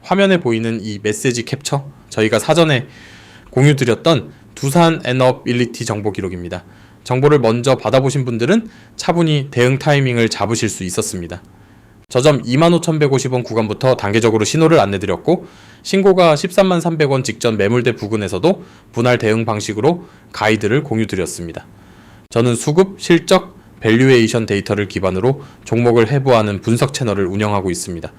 화면에 보이는 이 메시지 캡처, 저희가 사전에 공유드렸던 두산 에너빌리티 정보 기록입니다. 정보를 먼저 받아보신 분들은 차분히 대응 타이밍을 잡으실 수 있었습니다. 저점 25,150원 구간부터 단계적으로 신호를 안내드렸고, 신고가 133,300원 직전 매물대 부근에서도 분할 대응 방식으로 가이드를 공유드렸습니다. 저는 수급, 실적, 밸류에이션 데이터를 기반으로 종목을 해부하는 분석 채널을 운영하고 있습니다.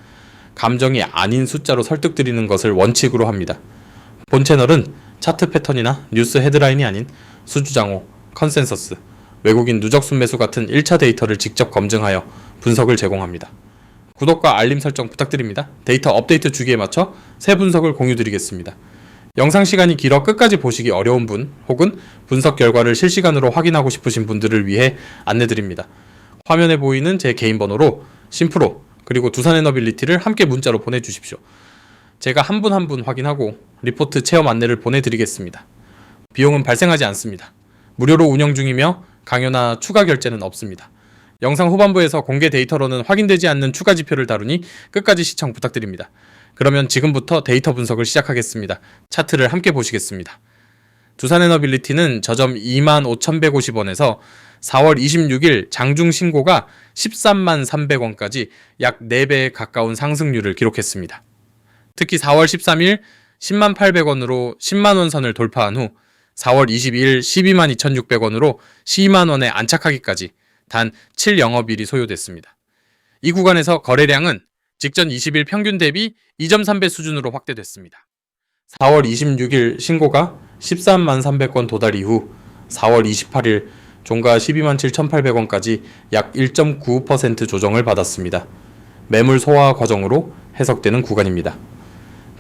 감정이 아닌 숫자로 설득드리는 것을 원칙으로 합니다. 본 채널은 차트 패턴이나 뉴스 헤드라인이 아닌 수주장호, 컨센서스, 외국인 누적 순매수 같은 1차 데이터를 직접 검증하여 분석을 제공합니다. 구독과 알림 설정 부탁드립니다. 데이터 업데이트 주기에 맞춰 새 분석을 공유드리겠습니다. 영상 시간이 길어 끝까지 보시기 어려운 분 혹은 분석 결과를 실시간으로 확인하고 싶으신 분들을 위해 안내드립니다. 화면에 보이는 제 개인 번호로 심프로 그리고 두산에너빌리티를 함께 문자로 보내주십시오. 제가 한 분 한 분 확인하고 리포트 체험 안내를 보내드리겠습니다. 비용은 발생하지 않습니다. 무료로 운영 중이며 강요나 추가 결제는 없습니다. 영상 후반부에서 공개 데이터로는 확인되지 않는 추가 지표를 다루니 끝까지 시청 부탁드립니다. 그러면 지금부터 데이터 분석을 시작하겠습니다. 차트를 함께 보시겠습니다. 두산에너빌리티는 저점 25,150원에서 4월 26일 장중 신고가 133,300원까지 약 4배에 가까운 상승률을 기록했습니다. 특히 4월 13일 108,000원으로 10만원 선을 돌파한 후 4월 22일 122,600원으로 12만원에 안착하기까지 단 7영업일이 소요됐습니다. 이 구간에서 거래량은 직전 20일 평균 대비 2.3배 수준으로 확대됐습니다. 4월 26일 신고가 133,300건 도달 이후 4월 28일 종가 127,800원까지 약 1.95% 조정을 받았습니다. 매물 소화 과정으로 해석되는 구간입니다.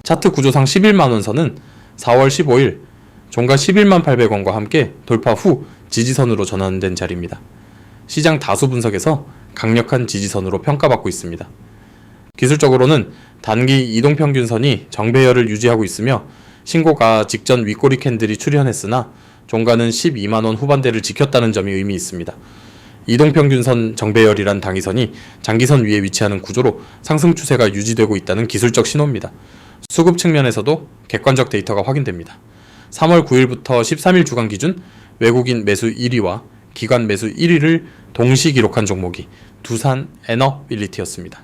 차트 구조상 11만원 선은 4월 15일 종가 118,800원과 함께 돌파 후 지지선으로 전환된 자리입니다. 시장 다수 분석에서 강력한 지지선으로 평가받고 있습니다. 기술적으로는 단기 이동평균선이 정배열을 유지하고 있으며 신고가 직전 윗꼬리 캔들이 출현했으나 종가는 12만원 후반대를 지켰다는 점이 의미 있습니다. 이동평균선 정배열이란 당위선이 장기선 위에 위치하는 구조로 상승 추세가 유지되고 있다는 기술적 신호입니다. 수급 측면에서도 객관적 데이터가 확인됩니다. 3월 9일부터 13일 주간 기준 외국인 매수 1위와 기관 매수 1위를 동시 기록한 종목이 두산에너빌리티였습니다.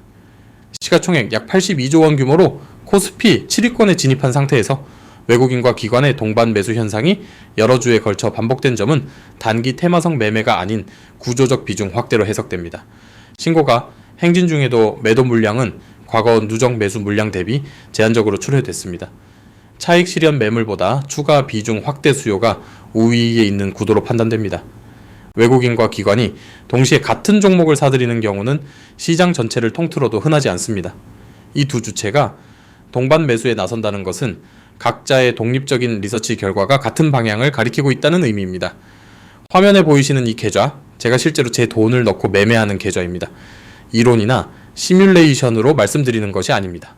시가총액 약 82조 원 규모로 코스피 7위권에 진입한 상태에서 외국인과 기관의 동반 매수 현상이 여러 주에 걸쳐 반복된 점은 단기 테마성 매매가 아닌 구조적 비중 확대로 해석됩니다. 신고가 행진 중에도 매도 물량은 과거 누적 매수 물량 대비 제한적으로 출회됐습니다. 차익 실현 매물보다 추가 비중 확대 수요가 우위에 있는 구도로 판단됩니다. 외국인과 기관이 동시에 같은 종목을 사들이는 경우는 시장 전체를 통틀어도 흔하지 않습니다. 이 두 주체가 동반 매수에 나선다는 것은 각자의 독립적인 리서치 결과가 같은 방향을 가리키고 있다는 의미입니다. 화면에 보이시는 이 계좌, 제가 실제로 제 돈을 넣고 매매하는 계좌입니다. 이론이나 시뮬레이션으로 말씀드리는 것이 아닙니다.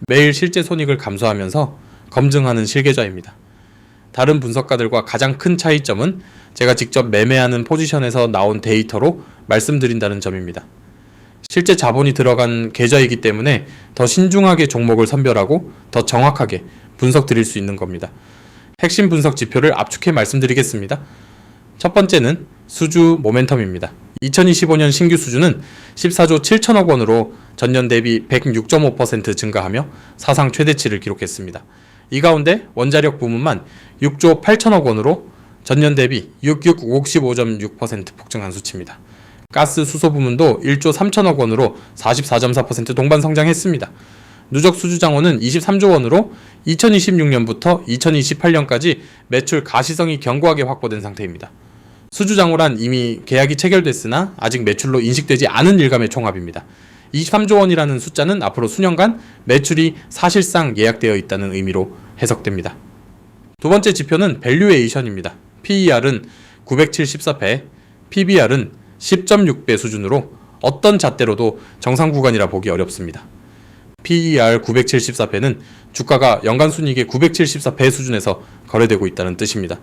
매일 실제 손익을 감소하면서 검증하는 실계좌입니다. 다른 분석가들과 가장 큰 차이점은 제가 직접 매매하는 포지션에서 나온 데이터로 말씀드린다는 점입니다. 실제 자본이 들어간 계좌이기 때문에 더 신중하게 종목을 선별하고 더 정확하게 분석 드릴 수 있는 겁니다. 핵심 분석 지표를 압축해 말씀드리겠습니다. 첫 번째는 수주 모멘텀입니다. 2025년 신규 수주는 14조 7천억 원으로 전년 대비 106.5% 증가하며 사상 최대치를 기록했습니다. 이 가운데 원자력 부문만 6조 8천억 원으로 전년 대비 55.6% 폭증한 수치입니다. 가스 수소 부문도 1조 3천억 원으로 44.4% 동반 성장했습니다. 누적 수주 장호는 23조 원으로 2026년부터 2028년까지 매출 가시성이 견고하게 확보된 상태입니다. 수주 장호란 이미 계약이 체결됐으나 아직 매출로 인식되지 않은 일감의 총합입니다. 23조 원이라는 숫자는 앞으로 수년간 매출이 사실상 예약되어 있다는 의미로 해석됩니다. 두 번째 지표는 밸류에이션입니다. PER은 974배, PBR은 10.6배 수준으로 어떤 잣대로도 정상 구간이라 보기 어렵습니다. PER 974배는 주가가 연간 순이익의 974배 수준에서 거래되고 있다는 뜻입니다.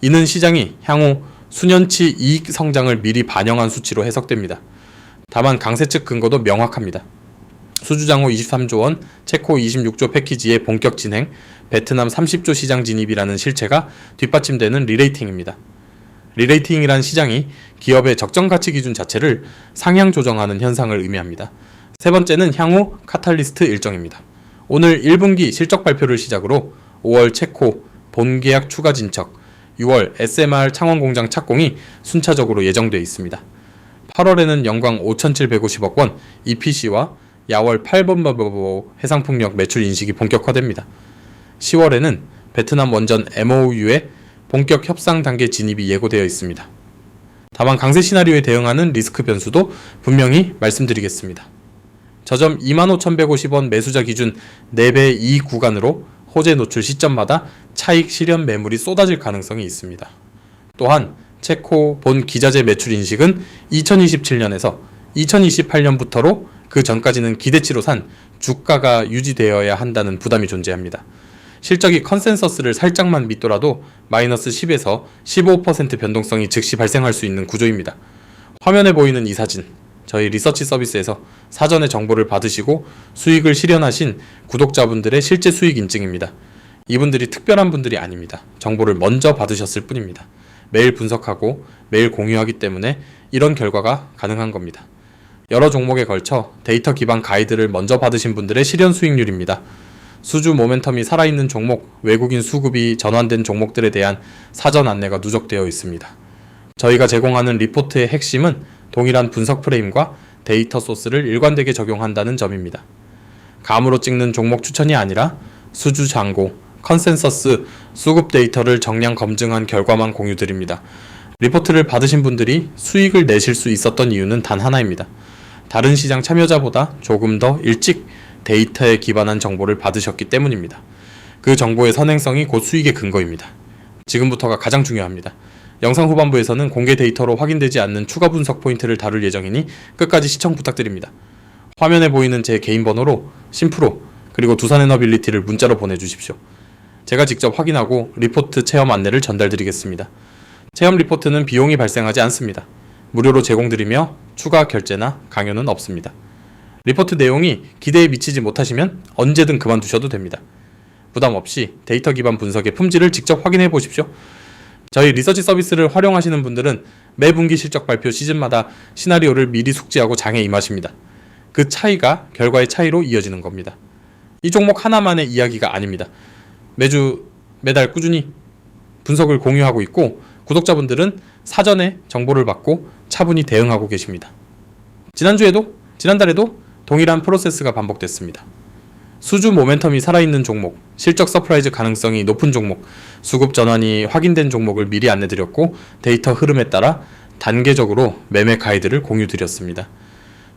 이는 시장이 향후 수년치 이익 성장을 미리 반영한 수치로 해석됩니다. 다만 강세 측 근거도 명확합니다. 수주장호 23조 원, 체코 26조 패키지의 본격 진행, 베트남 30조 시장 진입이라는 실체가 뒷받침되는 리레이팅입니다. 리레이팅이란 시장이 기업의 적정 가치 기준 자체를 상향 조정하는 현상을 의미합니다. 세 번째는 향후 카탈리스트 일정입니다. 오늘 1분기 실적 발표를 시작으로 5월 체코 본계약 추가 진척, 6월 SMR 창원 공장 착공이 순차적으로 예정되어 있습니다. 8월에는 영광 5,750억 원 EPC와 야월 8번버버 해상풍력 매출 인식이 본격화됩니다. 10월에는 베트남 원전 MOU의 본격 협상 단계 진입이 예고되어 있습니다. 다만 강세 시나리오에 대응하는 리스크 변수도 분명히 말씀드리겠습니다. 저점 25,150원 매수자 기준 4배 이익 구간으로 호재 노출 시점마다 차익 실현 매물이 쏟아질 가능성이 있습니다. 또한 체코 본 기자재 매출 인식은 2027년에서 2028년부터로 그 전까지는 기대치로 산 주가가 유지되어야 한다는 부담이 존재합니다. 실적이 컨센서스를 살짝만 믿더라도 마이너스 10에서 15% 변동성이 즉시 발생할 수 있는 구조입니다. 화면에 보이는 이 사진, 저희 리서치 서비스에서 사전에 정보를 받으시고 수익을 실현하신 구독자분들의 실제 수익 인증입니다. 이분들이 특별한 분들이 아닙니다. 정보를 먼저 받으셨을 뿐입니다. 매일 분석하고 매일 공유하기 때문에 이런 결과가 가능한 겁니다. 여러 종목에 걸쳐 데이터 기반 가이드를 먼저 받으신 분들의 실현 수익률입니다. 수주 모멘텀이 살아있는 종목, 외국인 수급이 전환된 종목들에 대한 사전 안내가 누적되어 있습니다. 저희가 제공하는 리포트의 핵심은 동일한 분석 프레임과 데이터 소스를 일관되게 적용한다는 점입니다. 감으로 찍는 종목 추천이 아니라 수주 잔고, 컨센서스, 수급 데이터를 정량 검증한 결과만 공유드립니다. 리포트를 받으신 분들이 수익을 내실 수 있었던 이유는 단 하나입니다. 다른 시장 참여자보다 조금 더 일찍 데이터에 기반한 정보를 받으셨기 때문입니다. 그 정보의 선행성이 곧 수익의 근거입니다. 지금부터가 가장 중요합니다. 영상 후반부에서는 공개 데이터로 확인되지 않는 추가 분석 포인트를 다룰 예정이니 끝까지 시청 부탁드립니다. 화면에 보이는 제 개인 번호로 심프로 그리고 두산에너빌리티를 문자로 보내주십시오. 제가 직접 확인하고 리포트 체험 안내를 전달드리겠습니다. 체험 리포트는 비용이 발생하지 않습니다. 무료로 제공드리며 추가 결제나 강요는 없습니다. 리포트 내용이 기대에 미치지 못하시면 언제든 그만두셔도 됩니다. 부담 없이 데이터 기반 분석의 품질을 직접 확인해 보십시오. 저희 리서치 서비스를 활용하시는 분들은 매 분기 실적 발표 시즌마다 시나리오를 미리 숙지하고 장에 임하십니다. 그 차이가 결과의 차이로 이어지는 겁니다. 이 종목 하나만의 이야기가 아닙니다. 매달 꾸준히 분석을 공유하고 있고 구독자분들은 사전에 정보를 받고 차분히 대응하고 계십니다. 지난달에도 동일한 프로세스가 반복됐습니다. 수주 모멘텀이 살아있는 종목, 실적 서프라이즈 가능성이 높은 종목, 수급 전환이 확인된 종목을 미리 안내드렸고 데이터 흐름에 따라 단계적으로 매매 가이드를 공유드렸습니다.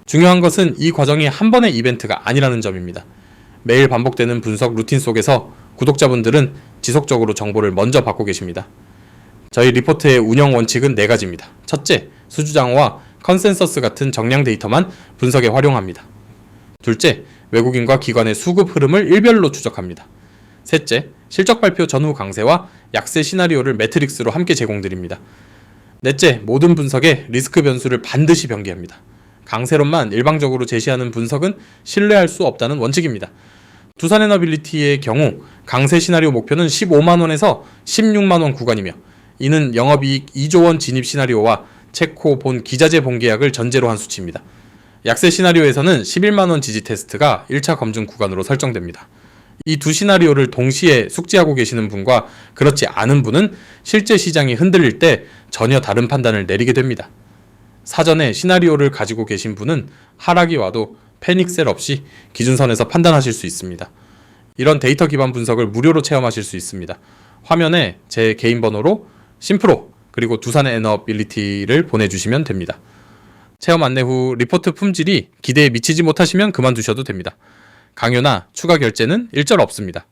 중요한 것은 이 과정이 한 번의 이벤트가 아니라는 점입니다. 매일 반복되는 분석 루틴 속에서 구독자분들은 지속적으로 정보를 먼저 받고 계십니다. 저희 리포트의 운영 원칙은 4가지입니다. 첫째, 수주장호와 컨센서스 같은 정량 데이터만 분석에 활용합니다. 둘째, 외국인과 기관의 수급 흐름을 일별로 추적합니다. 셋째, 실적 발표 전후 강세와 약세 시나리오를 매트릭스로 함께 제공드립니다. 넷째, 모든 분석에 리스크 변수를 반드시 병기합니다. 강세론만 일방적으로 제시하는 분석은 신뢰할 수 없다는 원칙입니다. 두산에너빌리티의 경우 강세 시나리오 목표는 15만원에서 16만원 구간이며 이는 영업이익 2조원 진입 시나리오와 체코 본 기자재 본계약을 전제로 한 수치입니다. 약세 시나리오에서는 11만원 지지 테스트가 1차 검증 구간으로 설정됩니다. 이 두 시나리오를 동시에 숙지하고 계시는 분과 그렇지 않은 분은 실제 시장이 흔들릴 때 전혀 다른 판단을 내리게 됩니다. 사전에 시나리오를 가지고 계신 분은 하락이 와도 패닉셀 없이 기준선에서 판단하실 수 있습니다. 이런 데이터 기반 분석을 무료로 체험하실 수 있습니다. 화면에 제 개인 번호로 심프로 그리고 두산에너빌리티를 보내주시면 됩니다. 체험 안내 후 리포트 품질이 기대에 미치지 못하시면 그만두셔도 됩니다. 강요나 추가 결제는 일절 없습니다.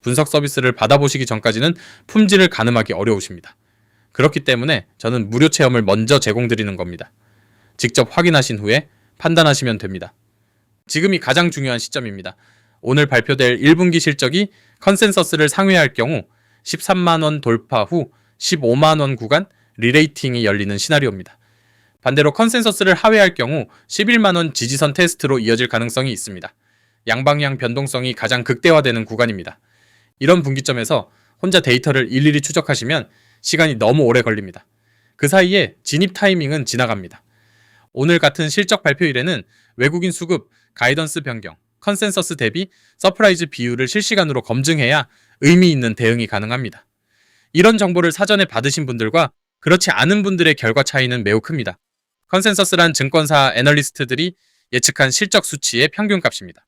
분석 서비스를 받아보시기 전까지는 품질을 가늠하기 어려우십니다. 그렇기 때문에 저는 무료 체험을 먼저 제공드리는 겁니다. 직접 확인하신 후에 판단하시면 됩니다. 지금이 가장 중요한 시점입니다. 오늘 발표될 1분기 실적이 컨센서스를 상회할 경우 13만원 돌파 후 15만원 구간 리레이팅이 열리는 시나리오입니다. 반대로 컨센서스를 하회할 경우 11만원 지지선 테스트로 이어질 가능성이 있습니다. 양방향 변동성이 가장 극대화되는 구간입니다. 이런 분기점에서 혼자 데이터를 일일이 추적하시면 시간이 너무 오래 걸립니다. 그 사이에 진입 타이밍은 지나갑니다. 오늘 같은 실적 발표일에는 외국인 수급, 가이던스 변경, 컨센서스 대비 서프라이즈 비율을 실시간으로 검증해야 의미 있는 대응이 가능합니다. 이런 정보를 사전에 받으신 분들과 그렇지 않은 분들의 결과 차이는 매우 큽니다. 컨센서스란 증권사 애널리스트들이 예측한 실적 수치의 평균값입니다.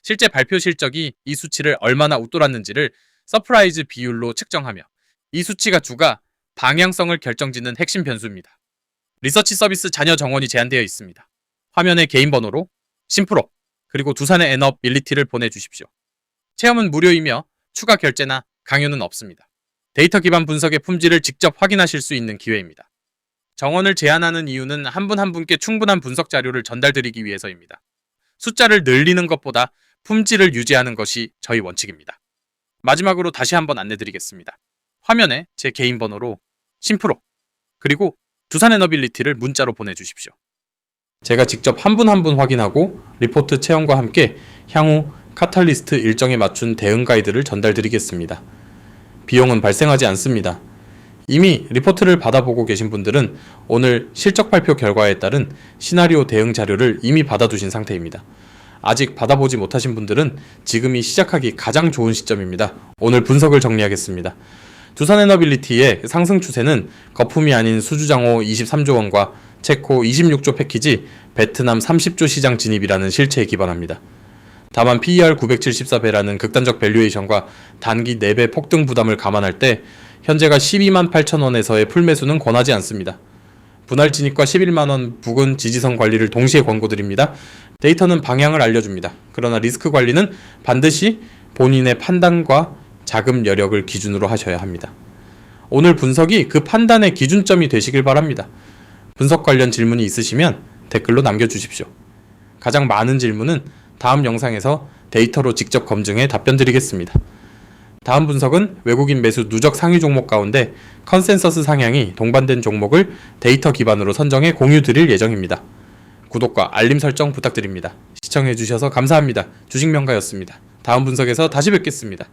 실제 발표 실적이 이 수치를 얼마나 웃돌았는지를 서프라이즈 비율로 측정하며 이 수치가 주가 방향성을 결정짓는 핵심 변수입니다. 리서치 서비스 자녀 정원이 제한되어 있습니다. 화면에 개인 번호로 심프로 그리고 두산의 엔업 밀리티를 보내주십시오. 체험은 무료이며 추가 결제나 강요는 없습니다. 데이터 기반 분석의 품질을 직접 확인하실 수 있는 기회입니다. 정원을 제한하는 이유는 한 분 한 분께 충분한 분석 자료를 전달드리기 위해서입니다. 숫자를 늘리는 것보다 품질을 유지하는 것이 저희 원칙입니다. 마지막으로 다시 한번 안내드리겠습니다. 화면에 제 개인 번호로 심프로 그리고 두산 에너빌리티를 문자로 보내주십시오. 제가 직접 한 분 한 분 확인하고 리포트 체험과 함께 향후 카탈리스트 일정에 맞춘 대응 가이드를 전달드리겠습니다. 비용은 발생하지 않습니다. 이미 리포트를 받아보고 계신 분들은 오늘 실적 발표 결과에 따른 시나리오 대응 자료를 이미 받아두신 상태입니다. 아직 받아보지 못하신 분들은 지금이 시작하기 가장 좋은 시점입니다. 오늘 분석을 정리하겠습니다. 두산에너빌리티의 상승 추세는 거품이 아닌 수주장호 23조 원과 체코 26조 패키지, 베트남 30조 시장 진입이라는 실체에 기반합니다. 다만 PER 974배라는 극단적 밸류에이션과 단기 4배 폭등 부담을 감안할 때 현재가 12만 8천 원에서의 풀매수는 권하지 않습니다. 분할 진입과 11만원 부근 지지선 관리를 동시에 권고드립니다. 데이터는 방향을 알려줍니다. 그러나 리스크 관리는 반드시 본인의 판단과 자금 여력을 기준으로 하셔야 합니다. 오늘 분석이 그 판단의 기준점이 되시길 바랍니다. 분석 관련 질문이 있으시면 댓글로 남겨주십시오. 가장 많은 질문은 다음 영상에서 데이터로 직접 검증해 답변 드리겠습니다. 다음 분석은 외국인 매수 누적 상위 종목 가운데 컨센서스 상향이 동반된 종목을 데이터 기반으로 선정해 공유 드릴 예정입니다. 구독과 알림 설정 부탁드립니다. 시청해주셔서 감사합니다. 주식명가였습니다. 다음 분석에서 다시 뵙겠습니다.